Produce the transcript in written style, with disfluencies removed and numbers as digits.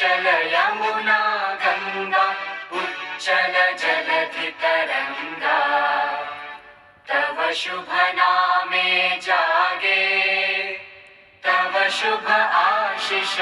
चल यमुना गंगा उच्चल जलधि तरंगा। तव शुभ नामे जागे तव शुभ आशीष